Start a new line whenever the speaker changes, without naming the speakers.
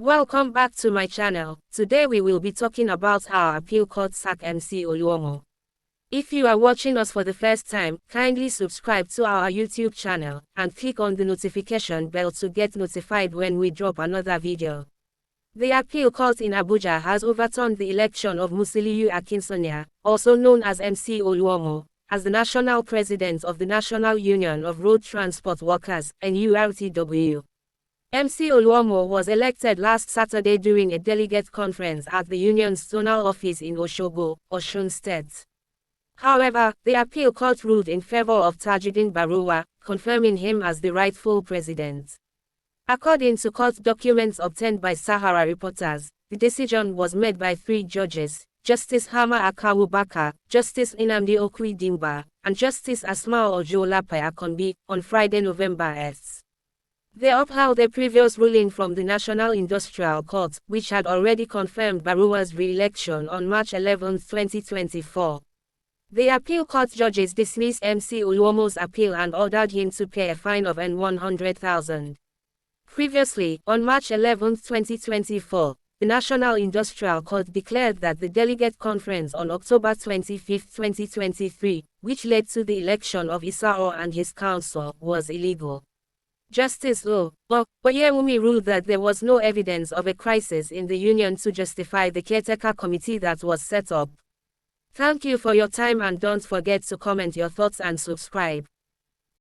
Welcome back to my channel. Today we will be talking about how appeal court sacked MC OLUOMO. If you are watching us for the first time, kindly subscribe to our YouTube channel and click on the notification bell to get notified when we drop another video. The appeal court in Abuja has overturned the election of Musiliu Akinsonia, also known as MC OLUOMO, as the national president of the National Union of Road Transport Workers, NURTW. MC OLUOMO was elected last Saturday during a delegate conference at the union's zonal office in Osogbo, Osun State. However, the appeal court ruled in favor of Tajuddin Baruwa, confirming him as the rightful president. According to court documents obtained by Sahara reporters, the decision was made by three judges, Justice Hama Akawubaka, Justice Nnamdi Okwudimba, and Justice Asma Ojolape Akonbi, on Friday, November 8th. They upheld a previous ruling from the National Industrial Court, which had already confirmed Baruwa's re-election on March 11, 2024. The appeal court judges dismissed MC OLUOMO's appeal and ordered him to pay a fine of N100,000. Previously, on March 11, 2024, the National Industrial Court declared that the delegate conference on October 25, 2023, which led to the election of Isao and his counsel, was illegal. Justice Oyewumi ruled that there was no evidence of a crisis in the union to justify the caretaker committee that was set up. Thank you for your time and don't forget to comment your thoughts and subscribe.